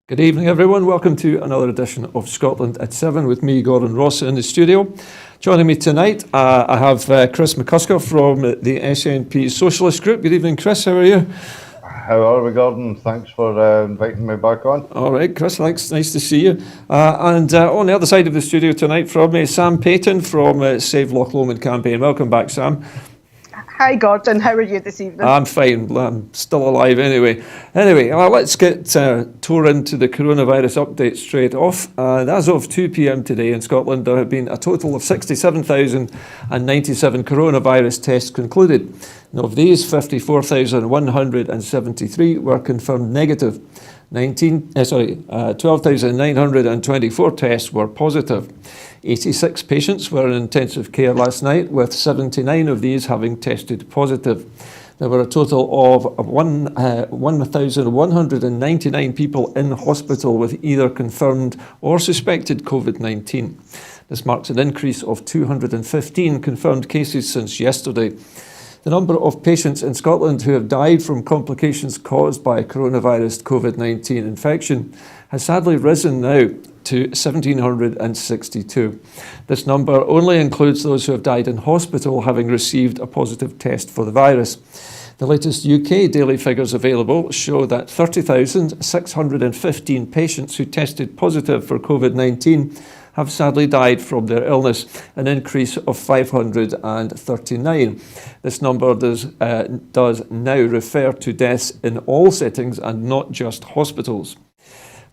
Good evening, everyone. Welcome to another edition of Scotland at 7 with me, Gordon Ross, in the studio. Joining me tonight, I have Chris McCusker from the SNP Socialist Group. Good evening, Chris. How are you? How are we, Gordon? Thanks for inviting me back on. All right, Chris, thanks. Nice to see you. And on the other side of the studio tonight from me, Sam Paton from Save Loch Lomond campaign. Welcome back, Sam. Hi, Gordon. How are you this evening? I'm fine. I'm still alive anyway. Let's get tore into the coronavirus update straight off. As of 2 p.m. today in Scotland, there have been a total of 67,097 coronavirus tests concluded. And of these, 54,173 were confirmed negative. 12,924 tests were positive. 86 patients were in intensive care last night, with 79 of these having tested positive. There were a total of 1,199 people in hospital with either confirmed or suspected COVID-19. This marks an increase of 215 confirmed cases since yesterday. The number of patients in Scotland who have died from complications caused by coronavirus COVID-19 infection has sadly risen now to 1,762. This number only includes those who have died in hospital having received a positive test for the virus. The latest UK daily figures available show that 30,615 patients who tested positive for COVID-19 have sadly died from their illness, an increase of 539. This number does now refer to deaths in all settings and not just hospitals.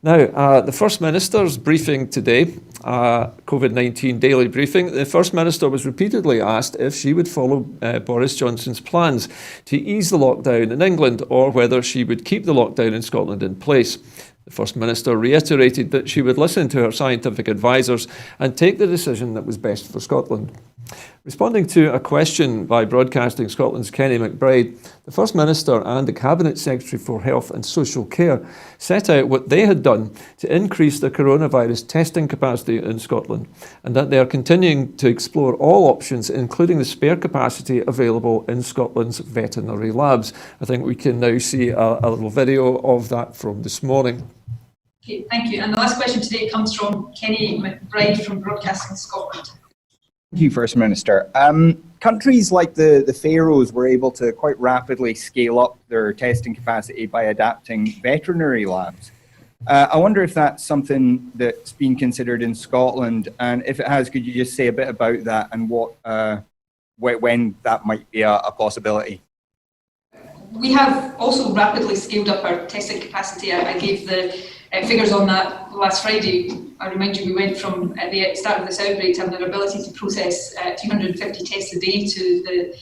Now, the First Minister's briefing today, COVID-19 daily briefing, the First Minister was repeatedly asked if she would follow Boris Johnson's plans to ease the lockdown in England or whether she would keep the lockdown in Scotland in place. The First Minister reiterated that she would listen to her scientific advisers and take the decision that was best for Scotland. Responding to a question by Broadcasting Scotland's Kenny McBride, the First Minister and the Cabinet Secretary for Health and Social Care set out what they had done to increase the coronavirus testing capacity in Scotland, and that they are continuing to explore all options, including the spare capacity available in Scotland's veterinary labs. I think we can now see a little video of that from this morning. Okay, thank you. And the last question today comes from Kenny McBride from Broadcasting Scotland. Thank you, First Minister. Countries like the Faroes were able to quite rapidly scale up their testing capacity by adapting veterinary labs. I wonder if that's something that's been considered in Scotland, and if it has, could you just say a bit about that and when that might be a possibility? We have also rapidly scaled up our testing capacity. I gave the figures on that last Friday. I remind you, we went from at the start of this outbreak to having an ability to process 250 tests a day to the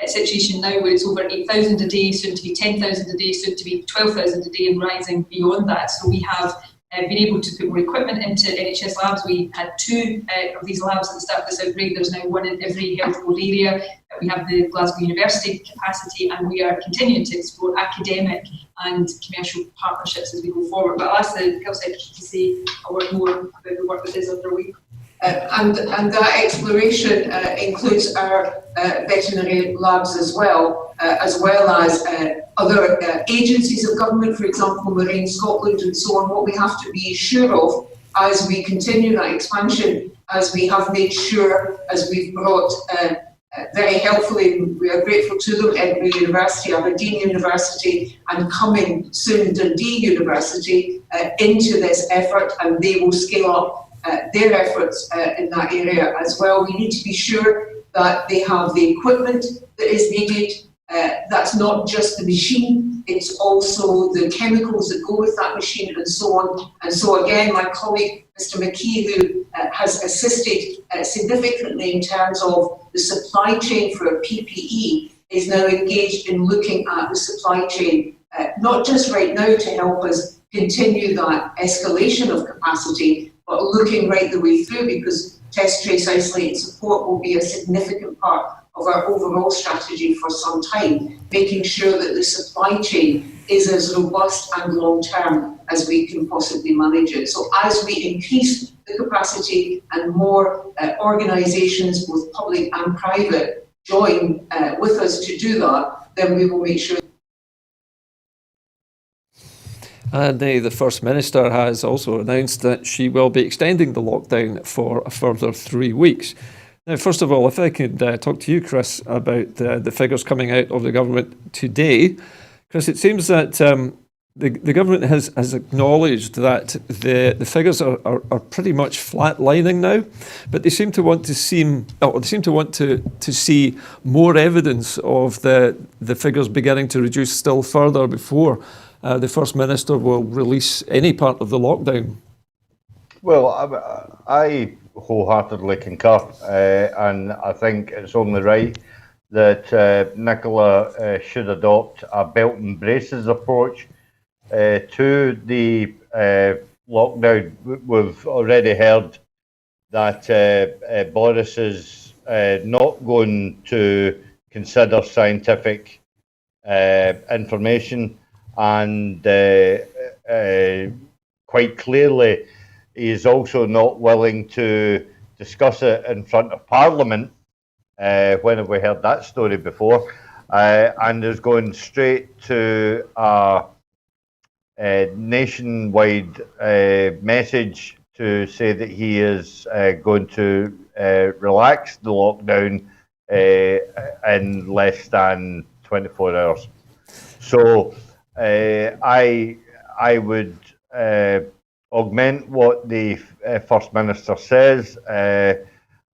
situation now where it's over 8,000 a day, soon to be 10,000 a day, soon to be 12,000 a day, and rising beyond that. So we have been able to put more equipment into NHS labs. We had 2 of these labs at the start of this outbreak. There's now 1 in every health board area. We have the Glasgow University capacity, and we are continuing to explore academic and commercial partnerships as we go forward. But I'll ask the Health Secretary to say a word more about the work that is underway. And that exploration includes our veterinary labs as well as other agencies of government, for example, Marine Scotland and so on. What we have to be sure of as we continue that expansion, as we have made sure, as we've brought very helpfully, we are grateful to them, Edinburgh University, Aberdeen University, and coming soon Dundee University into this effort, and they will scale up their efforts in that area as well. We need to be sure that they have the equipment that is needed. That's not just the machine, it's also the chemicals that go with that machine and so on. And so again, my colleague, Mr. McKee, who has assisted significantly in terms of the supply chain for PPE, is now engaged in looking at the supply chain, not just right now to help us continue that escalation of capacity, but looking right the way through, because test, trace, isolate, and support will be a significant part of our overall strategy for some time, making sure that the supply chain is as robust and long-term as we can possibly manage it. So as we increase the capacity and more organisations, both public and private, join with us to do that, then we will make sure. And the First Minister has also announced that she will be extending the lockdown for a further 3 weeks. Now, first of all, if I could talk to you, Chris, about the figures coming out of the government today. Chris, it seems that the government has acknowledged that the figures are pretty much flatlining now, but they seem to want to see more evidence of the figures beginning to reduce still further before the First Minister will release any part of the lockdown. Well, I wholeheartedly concur, and I think it's only right that Nicola should adopt a belt and braces approach to the lockdown. We've already heard that Boris is not going to consider scientific information, and quite clearly he is also not willing to discuss it in front of Parliament. When have we heard that story before? And is going straight to a nationwide message to say that he is going to relax the lockdown in less than 24 hours. So I would augment what the First Minister says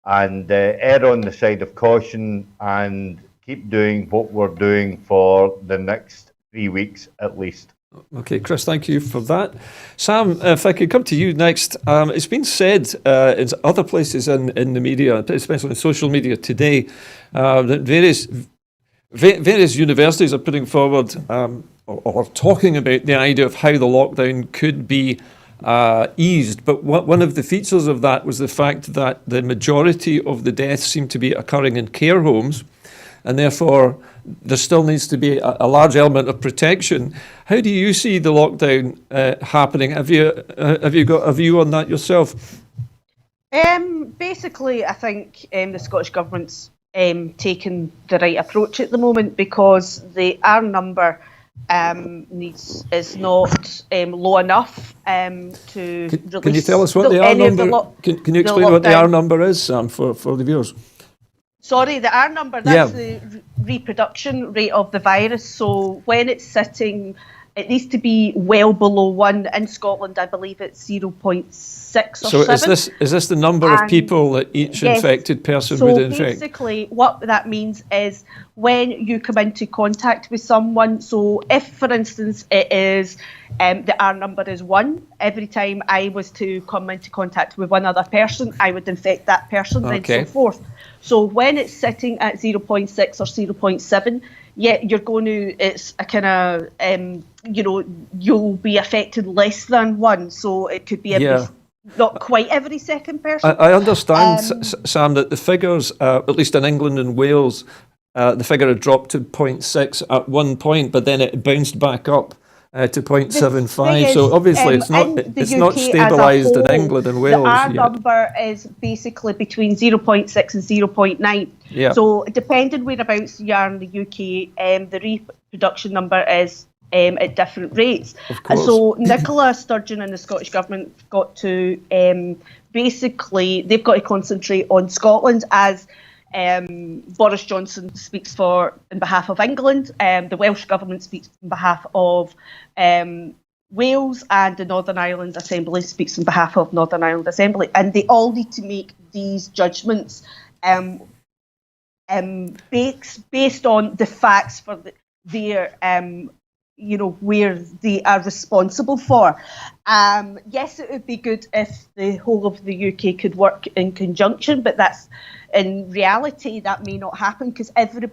and err on the side of caution and keep doing what we're doing for the next 3 weeks at least. Okay, Chris, thank you for that. Sam, if I could come to you next. It's been said in other places in the media, especially in social media today, that various universities are putting forward or talking about the idea of how the lockdown could be eased. But one of the features of that was the fact that the majority of the deaths seem to be occurring in care homes, and therefore there still needs to be a large element of protection. How do you see the lockdown happening? Have you got a view on that yourself? Basically, I think the Scottish Government's taken the right approach at the moment, because our number is not low enough to release. Can you tell us what the R number? Can you explain what the R number is, Sam, for the viewers? Sorry, the R number, that's the reproduction rate of the virus. So when it's sitting, it needs to be well below 1. In Scotland, I believe it's 0.6 or 7. So is this the number of people that each infected person would infect? So basically what that means is when you come into contact with someone, so if, for instance, it is the R number is 1, every time I was to come into contact with one other person, I would infect that person, and so forth. So when it's sitting at 0.6 or 0.7, you're going to, it's a kind of, you'll be affected less than 1. So it could be not quite every second person. I understand, Sam, that the figures, at least in England and Wales, the figure had dropped to 0.6 at one point, but then it bounced back up to 0.75. So obviously it's not stabilised in England and Wales. The R number is basically between 0.6 and 0.9. Yeah. So depending whereabouts you are in the UK, the reproduction number is at different rates. Of course. So Nicola Sturgeon and the Scottish Government got to basically, they've got to concentrate on Scotland, as Boris Johnson speaks on behalf of England, the Welsh Government speaks on behalf of Wales, and the Northern Ireland Assembly speaks on behalf of Northern Ireland Assembly, and they all need to make these judgments based on the facts for their where they are responsible for. Yes, it would be good if the whole of the UK could work in conjunction, but that's, in reality, that may not happen, because every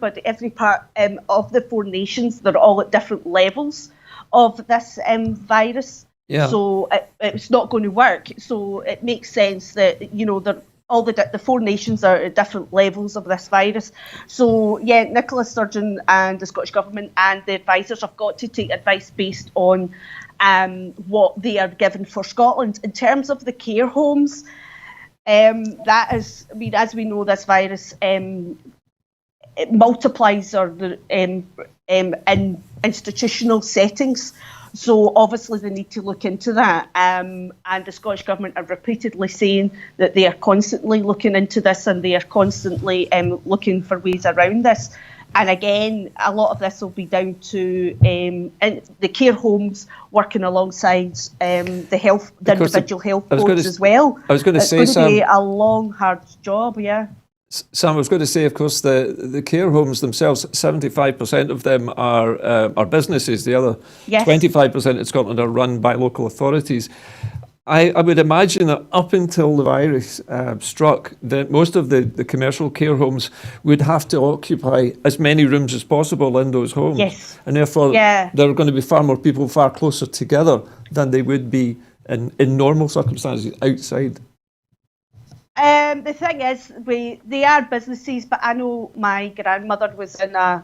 part of the 4 nations, they're all at different levels of this virus. Yeah. So it's not going to work. So it makes sense that, all the 4 nations are at different levels of this virus. So yeah, Nicola Sturgeon and the Scottish Government and the advisors have got to take advice based on what they are given for Scotland. In terms of the care homes, that is, as we know, this virus it multiplies in institutional settings. So obviously they need to look into that. And the Scottish Government are repeatedly saying that they are constantly looking into this and they are constantly looking for ways around this. And again, a lot of this will be down to the care homes working alongside the individual health boards as well. I was going to say, it's going to Sam, be a long, hard job, yeah. Sam, I was going to say, of course, the care homes themselves, 75% of them are businesses. The other 25% in Scotland are run by local authorities. I would imagine that up until the virus struck, that most of the commercial care homes would have to occupy as many rooms as possible in those homes. Yes. And therefore, there are going to be far more people far closer together than they would be in normal circumstances outside. The thing is, they are businesses, but I know my grandmother was in a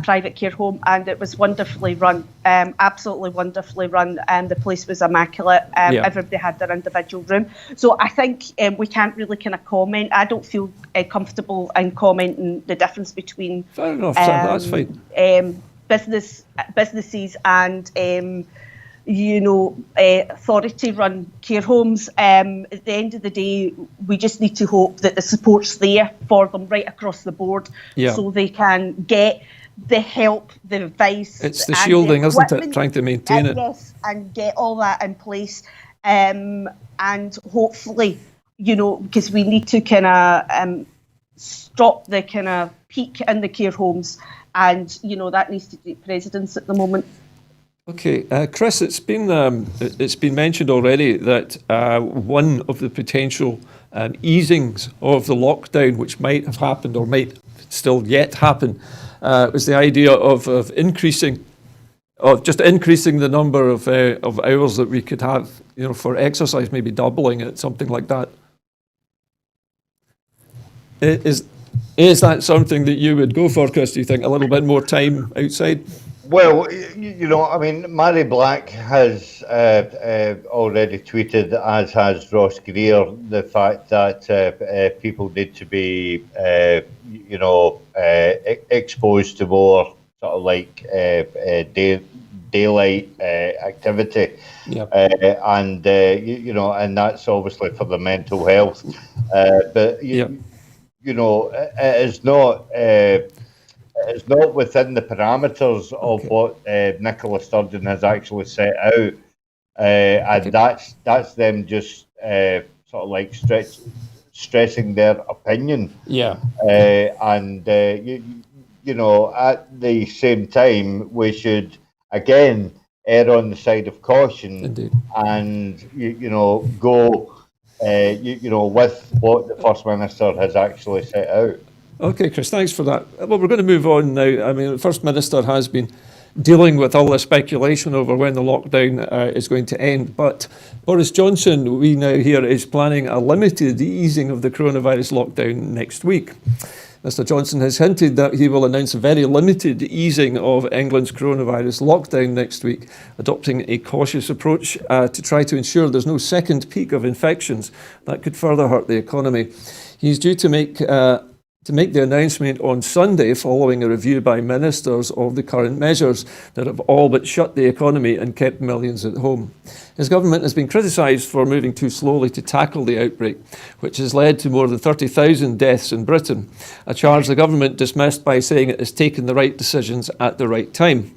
private care home and it was wonderfully run, absolutely wonderfully run, and the place was immaculate. Everybody had their individual room. So I think we can't really kind of comment. I don't feel comfortable in commenting the difference between Fair enough, that's fine. Businesses and authority-run care homes. At the end of the day, we just need to hope that the support's there for them right across the board, so they can get the help, the advice. It's the shielding, isn't it? Trying to maintain it. Yes, and get all that in place. And hopefully, because we need to kind of stop the kind of peak in the care homes, and that needs to take precedence at the moment. Okay, Chris, it's been mentioned already that one of the potential easings of the lockdown, which might have happened or might still yet happen, was the idea of increasing the number of hours that we could have, for exercise, maybe doubling it, something like that. Is that something that you would go for, Chris? Do you think a little bit more time outside? Well, Mary Black has already tweeted, as has Ross Greer, the fact that people need to be, exposed to more sort of like daylight activity, and that's obviously for the mental health. But it is not. It's not within the parameters of what Nicola Sturgeon has actually set out, and that's them just sort of like stressing their opinion. And at the same time, we should again err on the side of caution. Indeed. And go with what the First Minister has actually set out. Okay, Chris, thanks for that. Well, we're going to move on now. I mean, the First Minister has been dealing with all the speculation over when the lockdown is going to end, but Boris Johnson, we now hear, is planning a limited easing of the coronavirus lockdown next week. Mr Johnson has hinted that he will announce a very limited easing of England's coronavirus lockdown next week, adopting a cautious approach to try to ensure there's no second peak of infections that could further hurt the economy. He's due to make the announcement on Sunday following a review by ministers of the current measures that have all but shut the economy and kept millions at home. His government has been criticised for moving too slowly to tackle the outbreak, which has led to more than 30,000 deaths in Britain, a charge the government dismissed by saying it has taken the right decisions at the right time.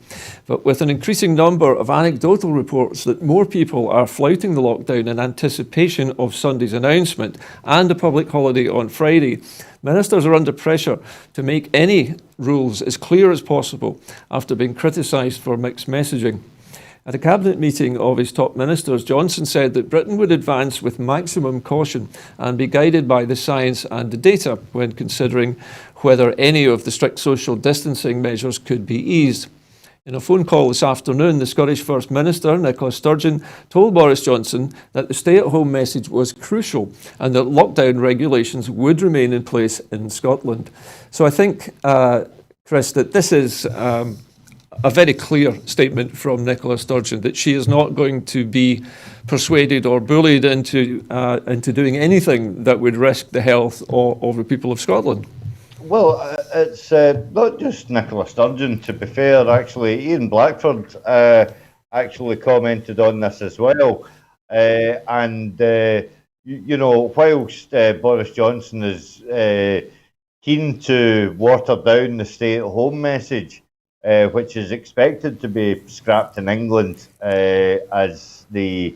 But with an increasing number of anecdotal reports that more people are flouting the lockdown in anticipation of Sunday's announcement and a public holiday on Friday, ministers are under pressure to make any rules as clear as possible after being criticised for mixed messaging. At a cabinet meeting of his top ministers, Johnson said that Britain would advance with maximum caution and be guided by the science and the data when considering whether any of the strict social distancing measures could be eased. In a phone call this afternoon, the Scottish First Minister, Nicola Sturgeon, told Boris Johnson that the stay-at-home message was crucial and that lockdown regulations would remain in place in Scotland. So I think, Chris, that this is a very clear statement from Nicola Sturgeon that she is not going to be persuaded or bullied into doing anything that would risk the health of the people of Scotland. Well, it's not just Nicola Sturgeon, to be fair, actually. Ian Blackford actually commented on this as well. Whilst Boris Johnson is keen to water down the stay-at-home message, which is expected to be scrapped in England as the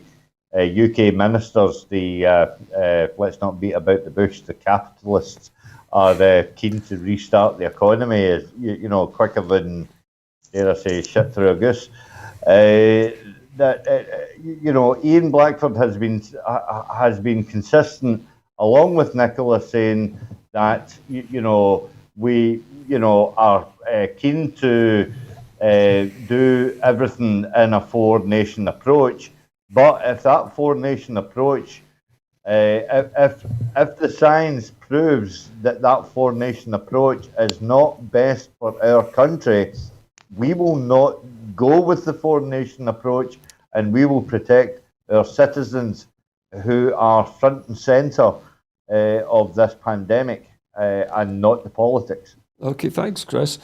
UK ministers, let's not beat about the bush, the capitalists are keen to restart the economy, as quicker than, dare I say, shit through a goose. Ian Blackford has been consistent, along with Nicola, saying that we are keen to do everything in a four-nation approach. But if that four-nation approach, if the science proves that four-nation approach is not best for our country, we will not go with the four-nation approach, and we will protect our citizens who are front and centre of this pandemic, and not the politics. Okay, thanks, Chris.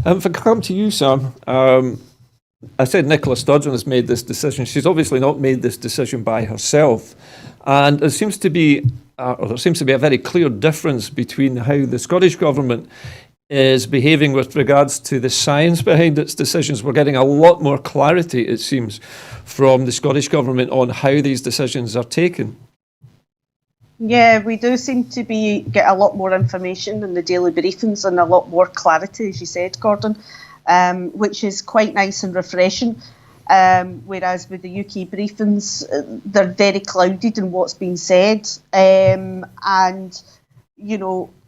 If I come to you, Sam, I said Nicola Sturgeon has made this decision. She's obviously not made this decision by herself. And there seems to be a very clear difference between how the Scottish Government is behaving with regards to the science behind its decisions. We're getting a lot more clarity, it seems, from the Scottish Government on how these decisions are taken. Yeah, we do seem to get a lot more information in the daily briefings and a lot more clarity, as you said, Gordon, which is quite nice and refreshing. Whereas with the UK briefings, they're very clouded in what's being said. And,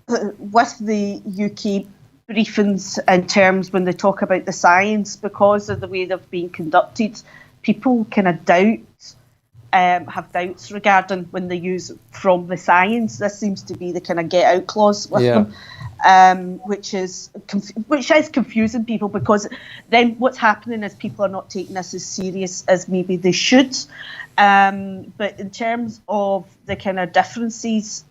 with the UK briefings in terms when they talk about the science, because of the way they've been conducted, people kind of have doubts regarding when they use from the science. This seems to be the kind of get out clause with them, which is confusing people, because then what's happening is people are not taking this as serious as maybe they should. But in terms of the kind of differences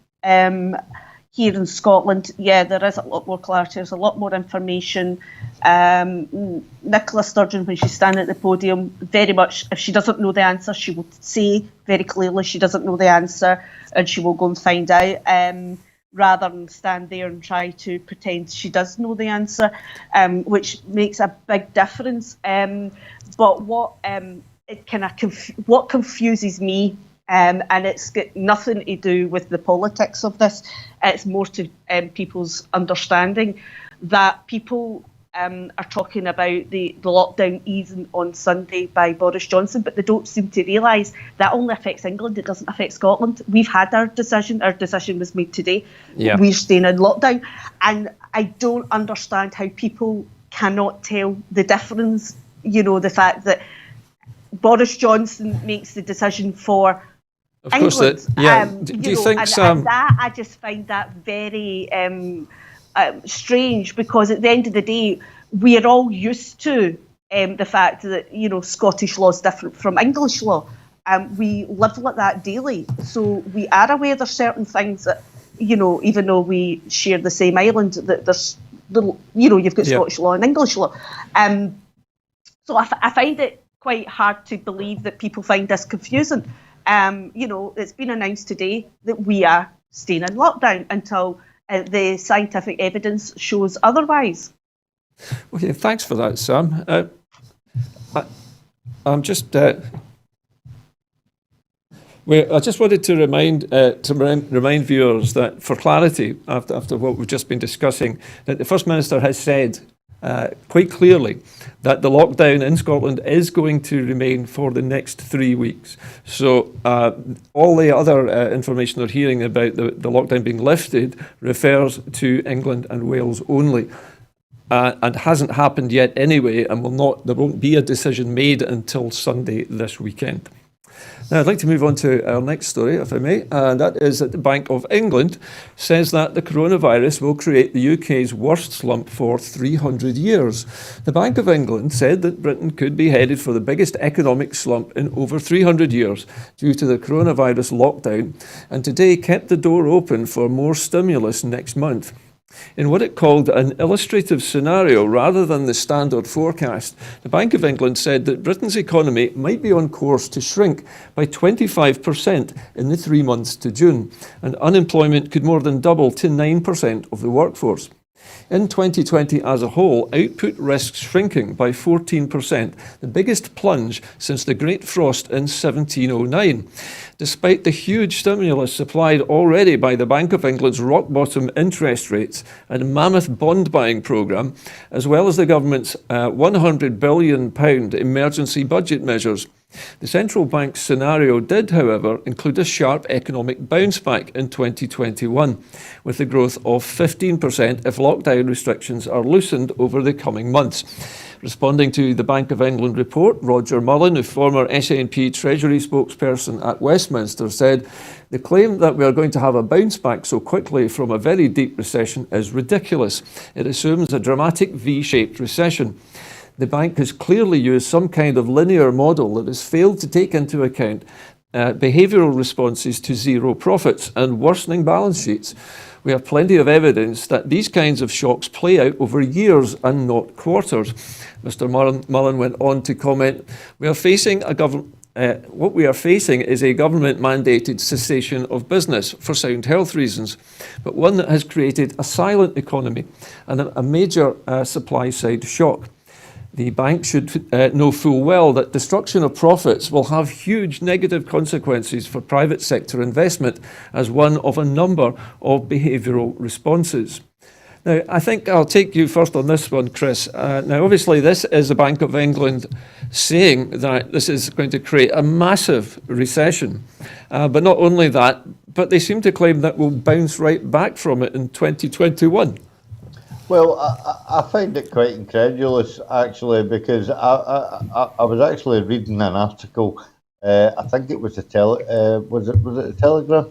here in Scotland, there is a lot more clarity, there's a lot more information. Nicola Sturgeon, when she's standing at the podium, very much, if she doesn't know the answer, she will say very clearly she doesn't know the answer, and she will go and find out, rather than stand there and try to pretend she does know the answer, which makes a big difference. But what what confuses me, and it's got nothing to do with the politics of this, it's more to people's understanding that people are talking about the lockdown easing on Sunday by Boris Johnson, but they don't seem to realise that only affects England, it doesn't affect Scotland. We've had our decision was made today. We're staying in lockdown, and I don't understand how people cannot tell the difference. The fact that Boris Johnson makes the decision for of England. Course, do you think, Sam? And that, I just find that very strange, because at the end of the day, we're all used to the fact that Scottish law is different from English law. We live like that daily, so we are aware there's certain things that even though we share the same island, that there's you've got Scottish law and English law. So I find it quite hard to believe that people find this confusing. It's been announced today that we are staying in lockdown until the scientific evidence shows otherwise. Okay, thanks for that, Sam. I'm just. I just wanted to remind viewers that, for clarity, after what we've just been discussing, that the First Minister has said quite clearly that the lockdown in Scotland is going to remain for the next 3 weeks. So all the other information they're hearing about the lockdown being lifted refers to England and Wales only, and hasn't happened yet anyway, and there won't be a decision made until Sunday this weekend. Now, I'd like to move on to our next story, if I may, and that is that the Bank of England says that the coronavirus will create the UK's worst slump for 300 years. The Bank of England said that Britain could be headed for the biggest economic slump in over 300 years due to the coronavirus lockdown, and today kept the door open for more stimulus next month. In what it called an illustrative scenario rather than the standard forecast, the Bank of England said that Britain's economy might be on course to shrink by 25% in the 3 months to June, and unemployment could more than double to 9% of the workforce. In 2020 as a whole, output risks shrinking by 14%, the biggest plunge since the Great Frost in 1709. Despite the huge stimulus supplied already by the Bank of England's rock-bottom interest rates and mammoth bond buying programme, as well as the government's £100 billion emergency budget measures. The central bank's scenario did, however, include a sharp economic bounce back in 2021, with a growth of 15% if lockdown restrictions are loosened over the coming months. Responding to the Bank of England report, Roger Mullin, a former SNP Treasury spokesperson at Westminster, said the claim that we are going to have a bounce back so quickly from a very deep recession is ridiculous. It assumes a dramatic V-shaped recession. The bank has clearly used some kind of linear model that has failed to take into account behavioural responses to zero profits and worsening balance sheets. We have plenty of evidence that these kinds of shocks play out over years and not quarters. Mr. Mullin went on to comment, what we are facing is a government-mandated cessation of business for sound health reasons, but one that has created a silent economy and a major supply-side shock. The bank should know full well that destruction of profits will have huge negative consequences for private sector investment as one of a number of behavioural responses. Now, I think I'll take you first on this one, Chris. Now, obviously, this is the Bank of England saying that this is going to create a massive recession. But not only that, but they seem to claim that we'll bounce right back from it in 2021. Well, I find it quite incredulous, actually, because I was actually reading an article. I think it was was it a Telegraph?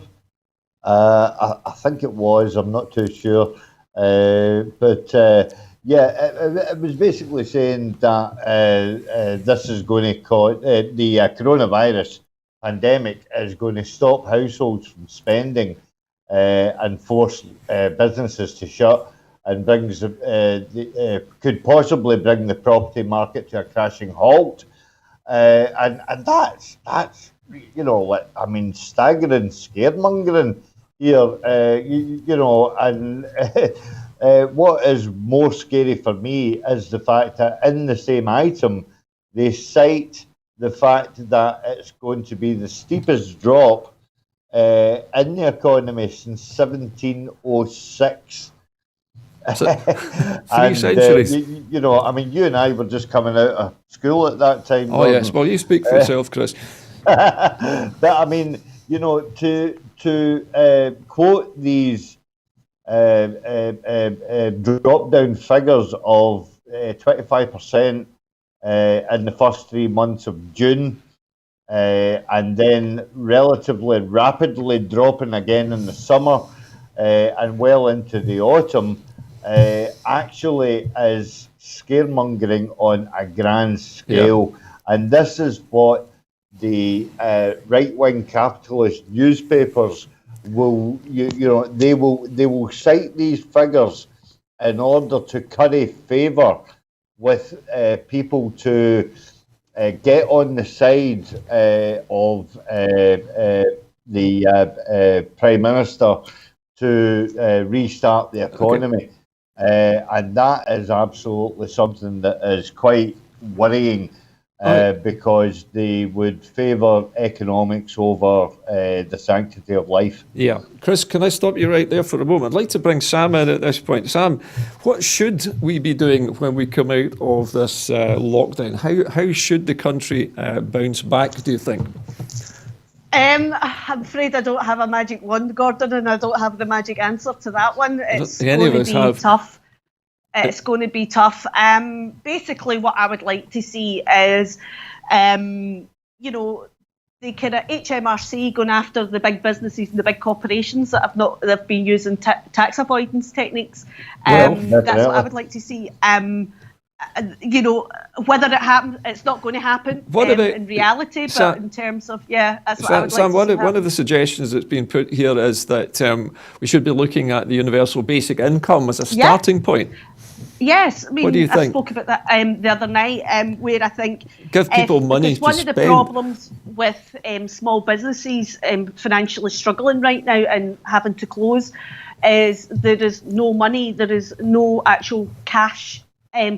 I think it was. I'm not too sure. But it was basically saying that this is going to cause the coronavirus pandemic is going to stop households from spending and force businesses to shut, and could possibly bring the property market to a crashing halt. And that's staggering scaremongering here. And what is more scary for me is the fact that in the same item they cite the fact that it's going to be the steepest drop in the economy since 1706. So, 3 centuries. You and I were just coming out of school at that time. Oh, yes. Well, you speak for yourself, Chris. But I mean, to quote these drop-down figures of 25% in the first 3 months of June, and then relatively rapidly dropping again in the summer and well into the autumn, actually is scaremongering on a grand scale. Yeah. And this is what the right-wing capitalist newspapers will, they will cite these figures in order to curry favour with people to get on the side of the Prime Minister to restart the economy. Okay. And that is absolutely something that is quite worrying. Because they would favour economics over the sanctity of life. Yeah. Chris, can I stop you right there for a moment? I'd like to bring Sam in at this point. Sam, what should we be doing when we come out of this lockdown? How should the country bounce back, do you think? I'm afraid I don't have a magic wand, Gordon, and I don't have the magic answer to that one. It's going to be tough. It's going to be tough. Basically, what I would like to see is, the kind of HMRC going after the big businesses and the big corporations that they've been using tax avoidance techniques. That's what I would like to see. you know, whether it happens, it's not going to happen in reality, but in terms of, that's what I would Sam, like to see one of the suggestions that's been put here is that we should be looking at the universal basic income as a starting point. Yes, I mean, what do you think? I spoke about that the other night, where I think give people money to one spend. of the problems with small businesses financially struggling right now and having to close is there is no money, there is no actual cash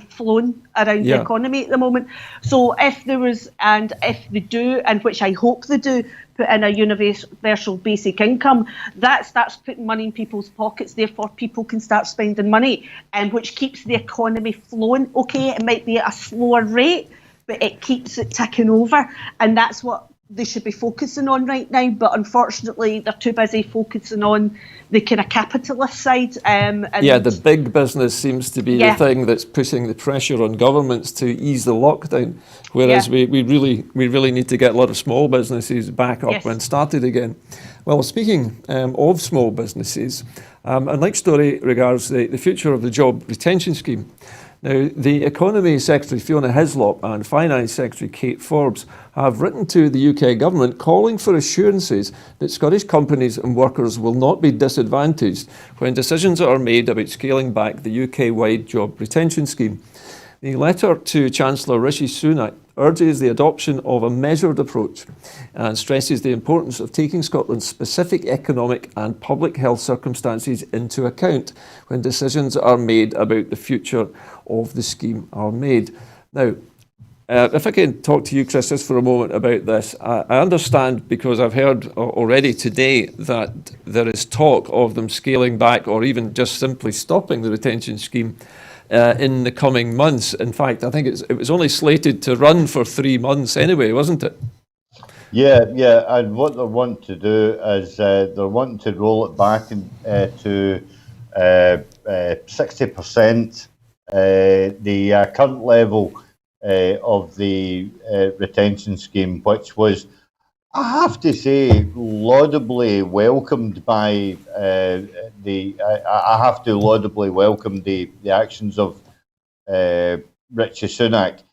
flowing around the economy at the moment. So if there was, and if they do, and which I hope they do, put in a universal basic income, that starts putting money in people's pockets, therefore people can start spending money, and which keeps the economy flowing. Okay, it might be at a slower rate, but it keeps it ticking over, and that's what they should be focusing on right now. But unfortunately, they're too busy focusing on the kind of capitalist side. And the big business seems to be the thing that's putting the pressure on governments to ease the lockdown, whereas we really need to get a lot of small businesses back up and started again. Well, speaking of small businesses, our next story regards the future of the job retention scheme. Now, the Economy Secretary Fiona Hislop and Finance Secretary Kate Forbes have written to the UK Government calling for assurances that Scottish companies and workers will not be disadvantaged when decisions are made about scaling back the UK-wide job retention scheme. The letter to Chancellor Rishi Sunak urges the adoption of a measured approach and stresses the importance of taking Scotland's specific economic and public health circumstances into account when decisions are made about the future of the scheme are made. Now, if I can talk to you, Chris, just for a moment about this. I understand, because I've heard already today that there is talk of them scaling back or even just simply stopping the retention scheme in the coming months. In fact, I think it was only slated to run for 3 months anyway, wasn't it? Yeah, and what they want to do is they're wanting to roll it back to 60%, the current level of the retention scheme, which was, I have to say, laudably welcomed by I have to laudably welcome the actions of Rishi Sunak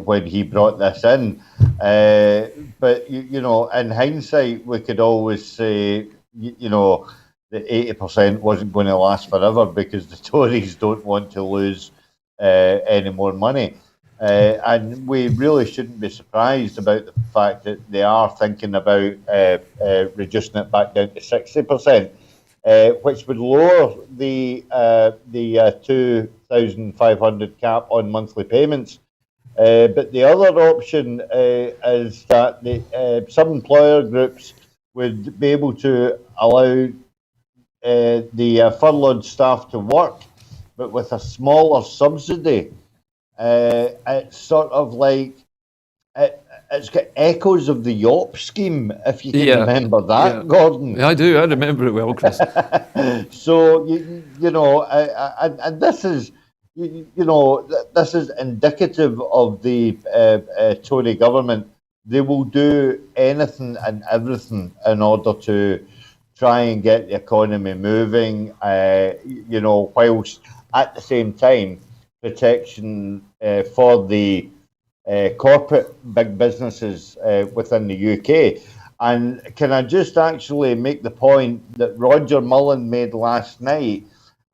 when he brought this in. But you know, in hindsight, we could always say, you know, that 80% wasn't going to last forever because the Tories don't want to lose any more money. And we really shouldn't be surprised about the fact that they are thinking about reducing it back down to 60%, which would lower the 2,500 cap on monthly payments. But the other option is that some employer groups would be able to allow the furloughed staff to work, but with a smaller subsidy. It's sort of like it's got echoes of the YOP scheme, if you can remember that, Gordon. Yeah, I do. I remember it well, Chris. So you know, and this is this is indicative of the Tory government. They will do anything and everything in order to try and get the economy moving. You know, whilst at the same time protection for the corporate big businesses within the UK. And can I just actually make the point that Roger Mullen made last night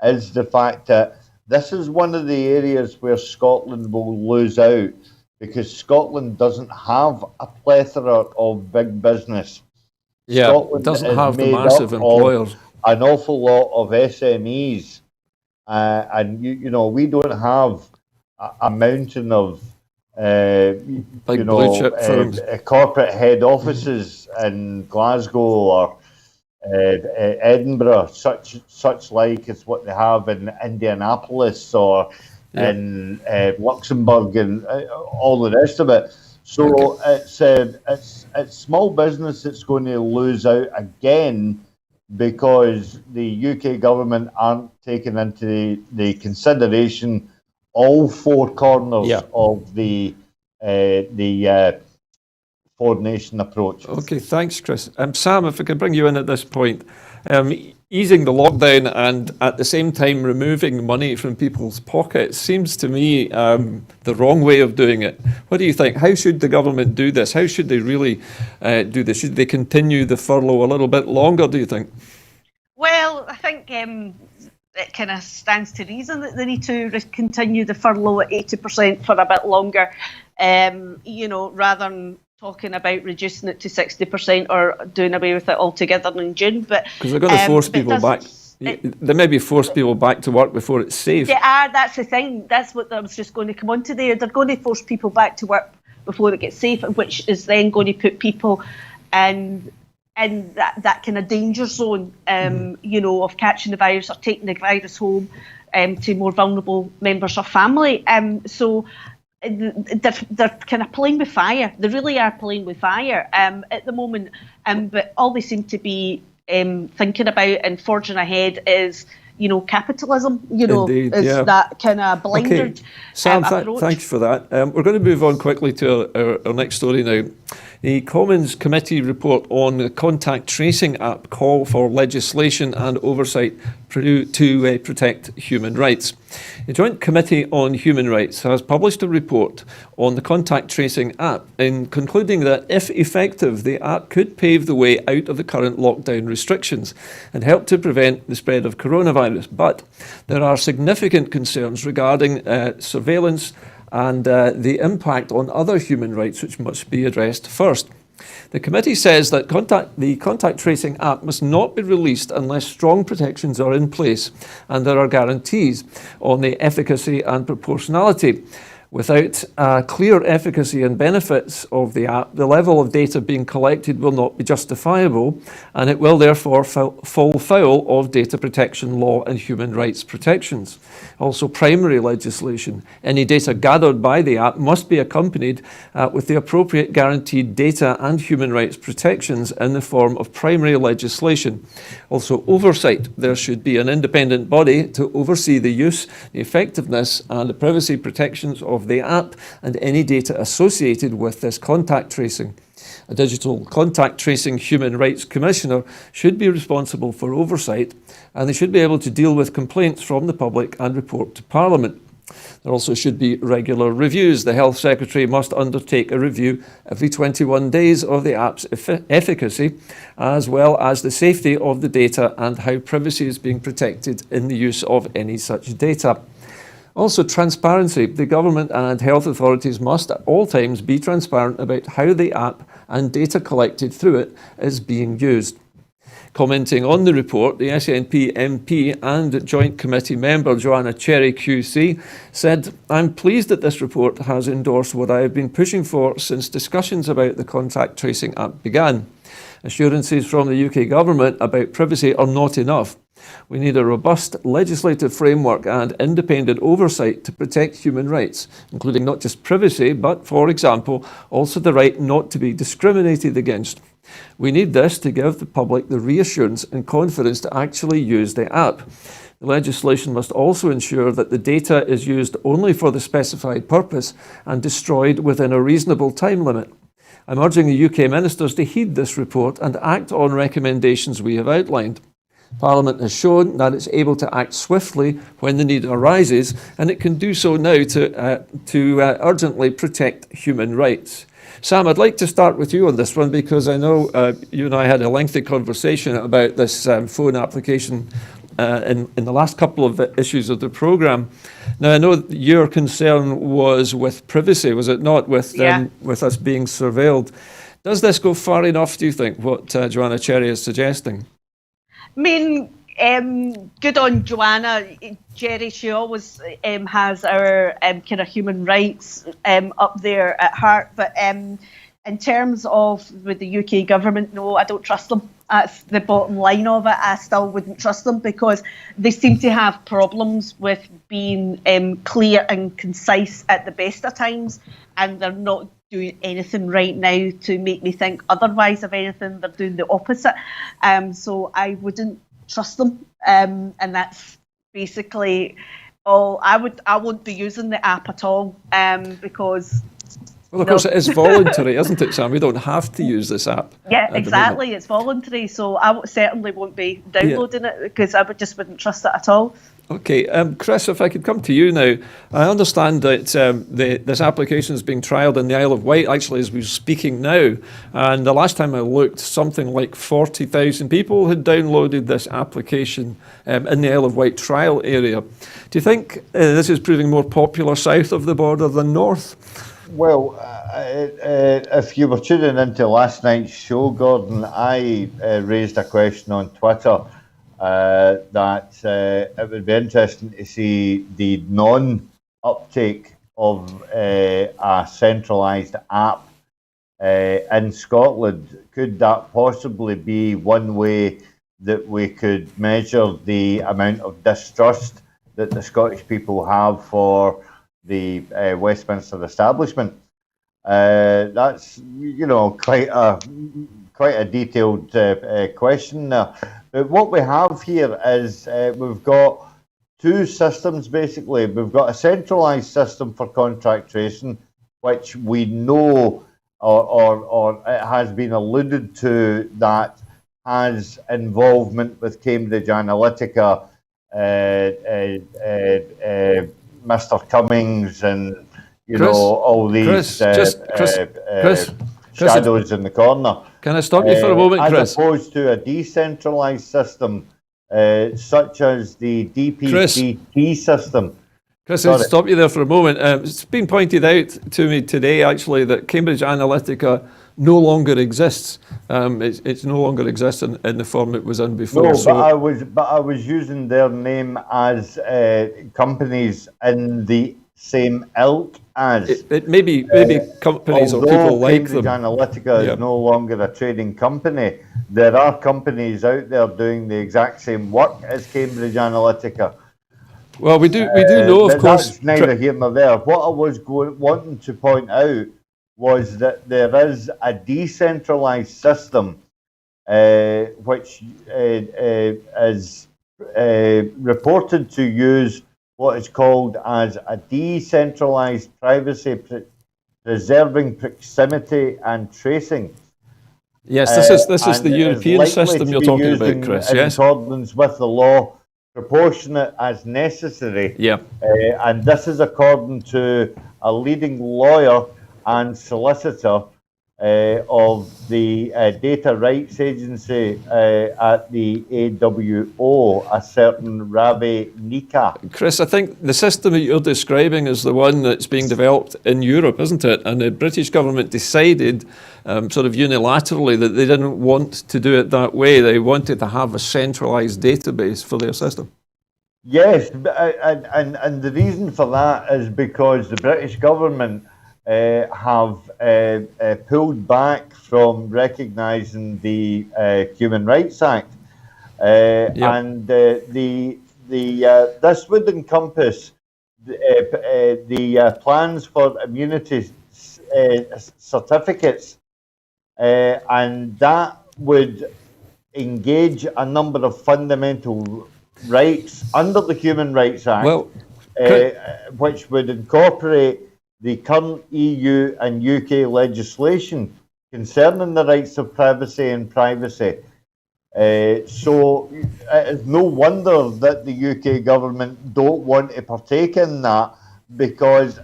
is the fact that this is one of the areas where Scotland will lose out, because Scotland doesn't have a plethora of big business. Yeah, Scotland doesn't have the massive employers. An awful lot of SMEs. And you know, we don't have a mountain of blue chip firms, corporate head offices in Glasgow or Edinburgh, such like as what they have in Indianapolis or in Luxembourg and all the rest of it. So it's small business that's going to lose out again, because the UK government aren't taking into the consideration all four corners of the Four Nation approach. Okay, thanks, Chris. Sam, if I could bring you in at this point, easing the lockdown and at the same time removing money from people's pockets seems to me the wrong way of doing it. What do you think? How should the government do this? How should they really do this? Should they continue the furlough a little bit longer, do you think? Well, I think it kind of stands to reason that they need to continue the furlough at 80% for a bit longer, rather than talking about reducing it to 60% or doing away with it altogether in June. But because they're going to force people back. They maybe force people back to work before it's safe. They are. That's the thing. That's what I was just going to come on to there. They're going to force people back to work before it gets safe, which is then going to put people in that kind of danger zone, of catching the virus or taking the virus home to more vulnerable members of family. So they're kind of playing with fire. They really are playing with fire at the moment. But all they seem to be thinking about and forging ahead is, capitalism. Indeed, that kind of blinded Sam, approach. thanks for that. We're going to move on quickly to our next story now. The Commons Committee report on the contact tracing app call for legislation and oversight to protect human rights. The Joint Committee on Human Rights has published a report on the contact tracing app, in concluding that if effective, the app could pave the way out of the current lockdown restrictions and help to prevent the spread of coronavirus. But there are significant concerns regarding surveillance and the impact on other human rights, which must be addressed first. The committee says that the contact tracing app must not be released unless strong protections are in place and there are guarantees on the efficacy and proportionality. Without clear efficacy and benefits of the app, the level of data being collected will not be justifiable, and it will therefore fall foul of data protection law and human rights protections. Also, primary legislation. Any data gathered by the app must be accompanied with the appropriate guaranteed data and human rights protections in the form of primary legislation. Also, oversight. There should be an independent body to oversee the use, the effectiveness, and the privacy protections of the app and any data associated with this contact tracing. A digital contact tracing human rights commissioner should be responsible for oversight, and they should be able to deal with complaints from the public and report to Parliament. There also should be regular reviews. The Health Secretary must undertake a review every 21 days of the app's efficacy, as well as the safety of the data and how privacy is being protected in the use of any such data. Also, transparency. The government and health authorities must at all times be transparent about how the app and data collected through it is being used. Commenting on the report, the SNP MP and Joint Committee member Joanna Cherry QC said, "I'm pleased that this report has endorsed what I have been pushing for since discussions about the contact tracing app began. Assurances from the UK government about privacy are not enough. We need a robust legislative framework and independent oversight to protect human rights, including not just privacy, but, for example, also the right not to be discriminated against. We need this to give the public the reassurance and confidence to actually use the app. The legislation must also ensure that the data is used only for the specified purpose and destroyed within a reasonable time limit. I'm urging the UK ministers to heed this report and act on recommendations we have outlined. Parliament has shown that it's able to act swiftly when the need arises, and it can do so now to urgently protect human rights." Sam, I'd like to start with you on this one because I know you and I had a lengthy conversation about this phone application in the last couple of issues of the programme. Now, I know your concern was with privacy, was it not, with us being surveilled? Does this go far enough, do you think, what Joanna Cherry is suggesting? I mean, good on Joanna. Jerry, she always has our kind of human rights up there at heart. But in terms of with the UK government, no, I don't trust them. That's the bottom line of it. I still wouldn't trust them because they seem to have problems with being clear and concise at the best of times, and they're not doing anything right now to make me think otherwise of anything. They're doing the opposite. So I wouldn't trust them. And that's basically all. I won't be using the app at all because Well, of course, it is voluntary, isn't it, Sam? We don't have to use this app. Yeah, exactly. It's voluntary, so I certainly won't be downloading it because I just wouldn't trust it at all. Okay, Chris, if I could come to you now. I understand that this application is being trialled in the Isle of Wight, actually, as we're speaking now. And the last time I looked, something like 40,000 people had downloaded this application in the Isle of Wight trial area. Do you think this is proving more popular south of the border than north? Well, if you were tuning into last night's show, Gordon, I raised a question on Twitter that it would be interesting to see the non-uptake of a centralised app in Scotland. Could that possibly be one way that we could measure the amount of distrust that the Scottish people have for the Westminster establishment? That's, quite a detailed question there. But what we have here is we've got two systems, basically. We've got a centralised system for contract tracing, which we know, or it has been alluded to, that has involvement with Cambridge Analytica, Mr. Cummings, and all these shadows in the corner. Can I stop you for a moment, Chris? As opposed to a decentralised system, such as the DPCT system. Chris, I'll stop you there for a moment. It's been pointed out to me today, actually, that Cambridge Analytica no longer exists. It's no longer exists in the form it was in before. No, but I was using their name as companies in the same ilk as. It may be companies or people like them. Cambridge Analytica is no longer a trading company. There are companies out there doing the exact same work as Cambridge Analytica. Well, we do know, of course. That's neither here nor there. What I was wanting to point out was that there is a decentralised system which is reported to use what is called as a decentralised privacy preserving proximity and tracing. Yes, this is the European system you're talking about, Chris. In yes, accordance with the law, proportionate as necessary. Yeah. And this is according to a leading lawyer and solicitor of the Data Rights Agency at the AWO, a certain Ravi Nika. Chris, I think the system that you're describing is the one that's being developed in Europe, isn't it? And the British government decided sort of unilaterally that they didn't want to do it that way. They wanted to have a centralised database for their system. Yes, and the reason for that is because the British government have pulled back from recognising the Human Rights Act, and this would encompass the plans for immunity certificates, and that would engage a number of fundamental rights under the Human Rights Act, which would incorporate the current EU and UK legislation concerning the rights of privacy and privacy. So it is no wonder that the UK government don't want to partake in that, because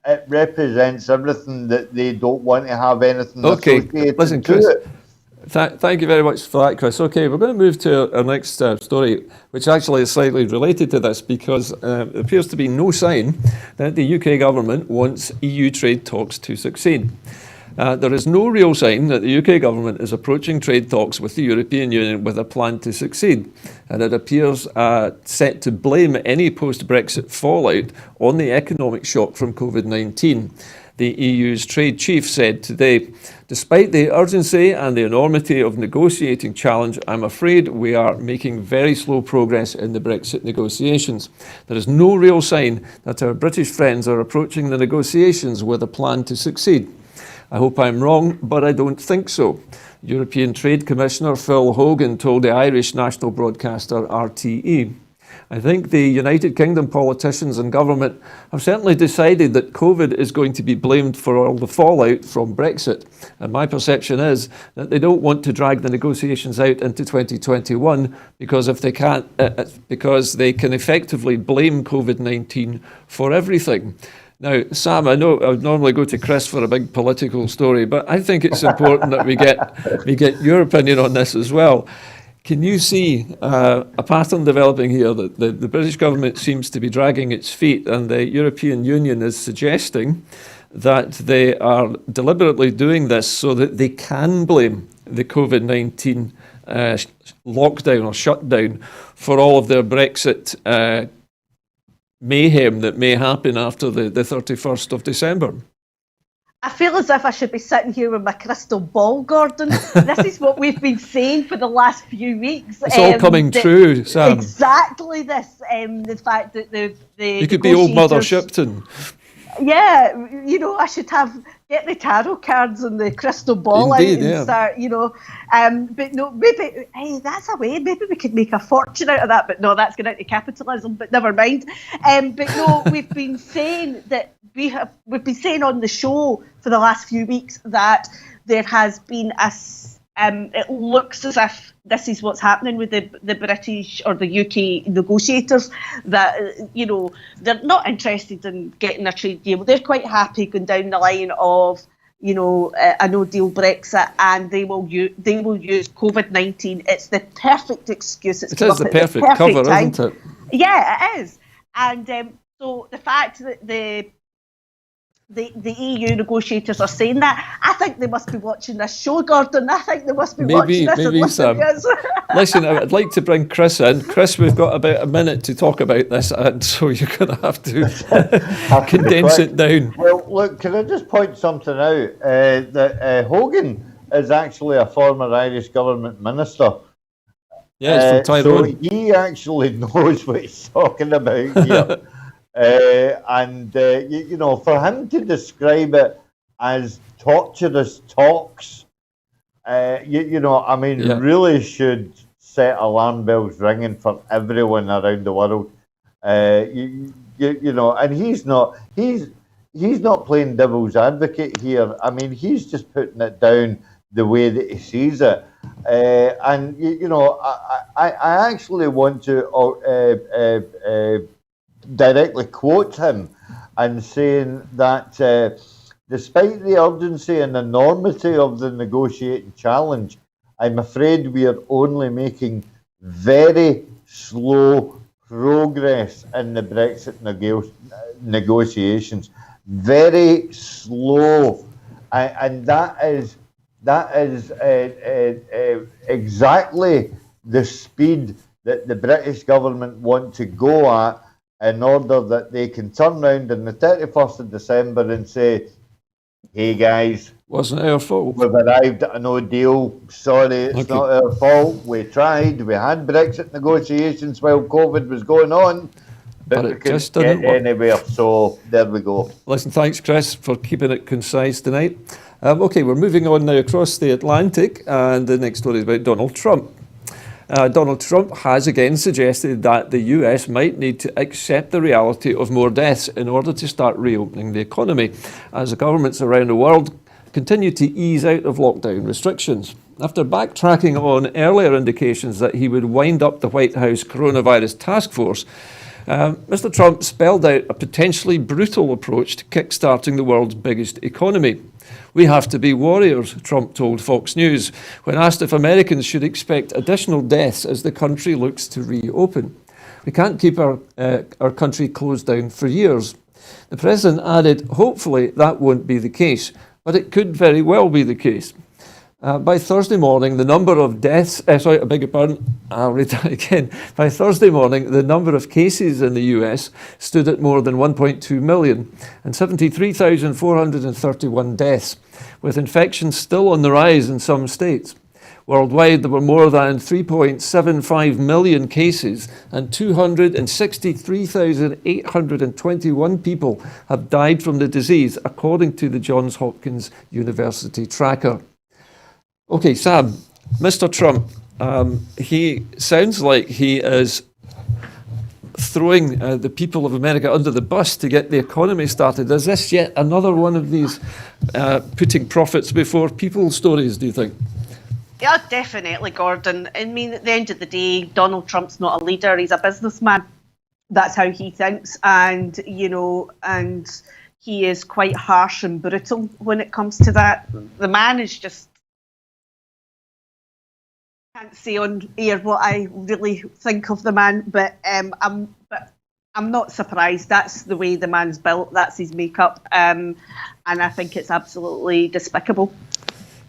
it represents everything that they don't want to have anything associated to it. Thank you very much for that, Chris. Okay, we're going to move to our next story, which actually is slightly related to this, because there appears to be no sign that the UK government wants EU trade talks to succeed. There is no real sign that the UK government is approaching trade talks with the European Union with a plan to succeed, and it appears set to blame any post-Brexit fallout on the economic shock from COVID-19. The EU's trade chief said today, "Despite the urgency and the enormity of negotiating challenge, I'm afraid we are making very slow progress in the Brexit negotiations. There is no real sign that our British friends are approaching the negotiations with a plan to succeed. I hope I'm wrong, but I don't think so." European Trade Commissioner Phil Hogan told the Irish national broadcaster RTE. I think the United Kingdom politicians and government have certainly decided that COVID is going to be blamed for all the fallout from Brexit. And my perception is that they don't want to drag the negotiations out into 2021 because if they can't, because they can effectively blame COVID-19 for everything. Now, Sam, I know I would normally go to Chris for a big political story, but I think it's important that we get your opinion on this as well. Can you see a pattern developing here that the British government seems to be dragging its feet, and the European Union is suggesting that they are deliberately doing this so that they can blame the COVID-19 lockdown or shutdown for all of their Brexit mayhem that may happen after the 31st of December? I feel as if I should be sitting here with my crystal ball, Gordon. This is what we've been saying for the last few weeks. It's all coming true, Sam. Exactly this. The fact that the you could be old Mother Shipton. Yeah, I should get the tarot cards and the crystal ball Indeed, out and start, but no, maybe, hey, that's a way, maybe we could make a fortune out of that, but no, that's going out to capitalism, but never mind. But no, we've been saying that we've been saying on the show for the last few weeks that there has been it looks as if this is what's happening with the British or the UK negotiators, that, they're not interested in getting a trade deal. They're quite happy going down the line of, a no-deal Brexit, and they will use COVID-19. It's the perfect excuse. It is the perfect cover, time. Isn't it? Yeah, it is. And so the fact that the EU negotiators are saying that, I think they must be watching this show, Gordon. I think they must be watching this and listening to us. Listen, I'd like to bring Chris in. Chris, we've got about a minute to talk about this, and so you're going to have to condense it down. Well, look, can I just point something out? That Hogan is actually a former Irish government minister. Yeah, it's from Tyrone. So he actually knows what he's talking about here. For him to describe it as torturous talks, really should set alarm bells ringing for everyone around the world. And he's not playing devil's advocate here. I mean, he's just putting it down the way that he sees it. I actually want to directly quote him and saying that despite the urgency and enormity of the negotiating challenge, I'm afraid we are only making very slow progress in the Brexit negotiations. Very slow, and that is exactly the speed that the British government want to go at, in order that they can turn around on the 31st of December and say, hey guys, wasn't our fault. We've arrived at a no deal. Sorry, it's not our fault. We tried. We had Brexit negotiations while COVID was going on, but it just didn't get anywhere. So there we go. Listen, thanks, Chris, for keeping it concise tonight. Okay, we're moving on now across the Atlantic, and the next story is about Donald Trump. Donald Trump has again suggested that the US might need to accept the reality of more deaths in order to start reopening the economy, as the governments around the world continue to ease out of lockdown restrictions. After backtracking on earlier indications that he would wind up the White House coronavirus task force, Mr. Trump spelled out a potentially brutal approach to kickstarting the world's biggest economy. We have to be warriors, Trump told Fox News, when asked if Americans should expect additional deaths as the country looks to reopen. We can't keep our country closed down for years. The president added, hopefully that won't be the case, but it could very well be the case. By Thursday morning, the number of deaths, I beg your pardon, I'll read that again. By Thursday morning, the number of cases in the US stood at more than 1.2 million and 73,431 deaths, with infections still on the rise in some states. Worldwide, there were more than 3.75 million cases and 263,821 people have died from the disease, according to the Johns Hopkins University tracker. Okay, Sam, Mr. Trump, he sounds like he is throwing the people of America under the bus to get the economy started. Is this yet another one of these putting profits before people stories, do you think? Yeah, definitely, Gordon. I mean, at the end of the day, Donald Trump's not a leader, he's a businessman. That's how he thinks, and and he is quite harsh and brutal when it comes to that. The man is just, can't say on air what I really think of the man, but I'm not surprised. That's the way the man's built. That's his makeup, and I think it's absolutely despicable.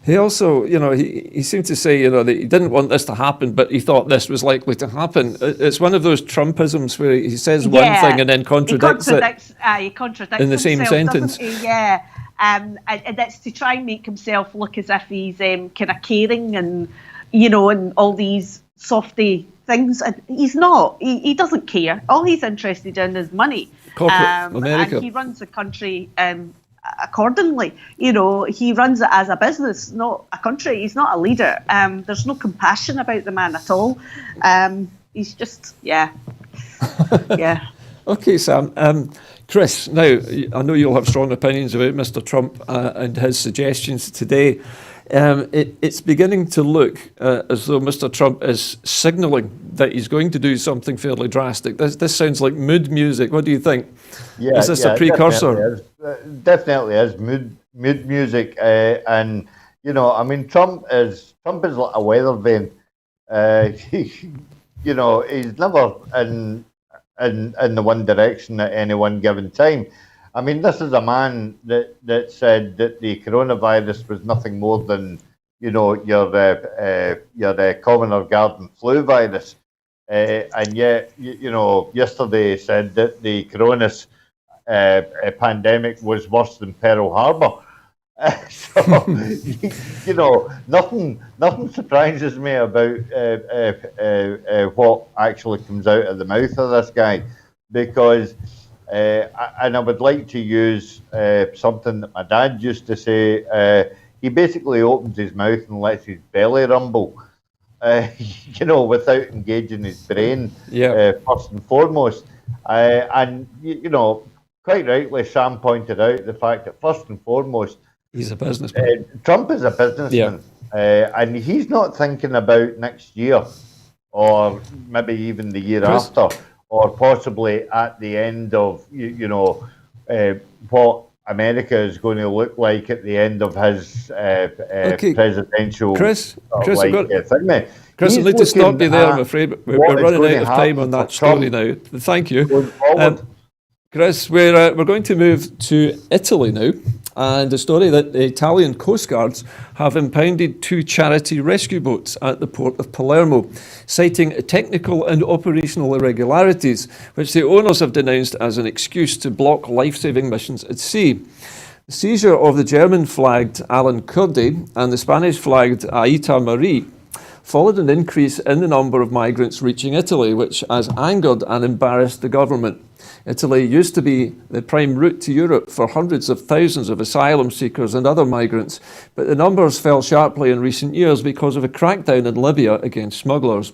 He also, he seemed to say, that he didn't want this to happen, but he thought this was likely to happen. It's one of those Trumpisms where he says one thing and then contradicts it he contradicts in the same himself, sentence. Yeah, and that's to try and make himself look as if he's kind of caring and, and all these softy things. And he's not. He doesn't care. All he's interested in is money. Corporate America. And he runs the country accordingly. He runs it as a business, not a country. He's not a leader. There's no compassion about the man at all. He's just, yeah. Okay, Sam. Chris, now, I know you'll have strong opinions about Mr. Trump and his suggestions today. It's beginning to look as though Mr. Trump is signalling that he's going to do something fairly drastic. This sounds like mood music. What do you think? Yeah, is this a precursor? Definitely is mood music, and Trump is like a weather vane. He's never in the one direction at any one given time. I mean, this is a man that said that the coronavirus was nothing more than, your common or garden flu virus, and yet, yesterday said that the coronavirus pandemic was worse than Pearl Harbor. So, nothing surprises me about what actually comes out of the mouth of this guy, because. And I would like to use something that my dad used to say. He basically opens his mouth and lets his belly rumble, without engaging his brain, first and foremost. And quite rightly, Sam pointed out the fact that first and foremost, he's a businessman. Trump is a businessman, and he's not thinking about next year or maybe even the year after. Or possibly at the end of, what America is going to look like at the end of his presidential Chris, thing. Chris, I need to stop you there, I'm afraid. We're running out of time on that story now. Thank you. Chris, we're going to move to Italy now, and a story that the Italian Coast Guards have impounded 2 charity rescue boats at the port of Palermo, citing technical and operational irregularities, which the owners have denounced as an excuse to block life-saving missions at sea. The seizure of the German-flagged Alan Kurdi and the Spanish-flagged Aita Marie followed an increase in the number of migrants reaching Italy, which has angered and embarrassed the government. Italy used to be the prime route to Europe for hundreds of thousands of asylum seekers and other migrants, but the numbers fell sharply in recent years because of a crackdown in Libya against smugglers.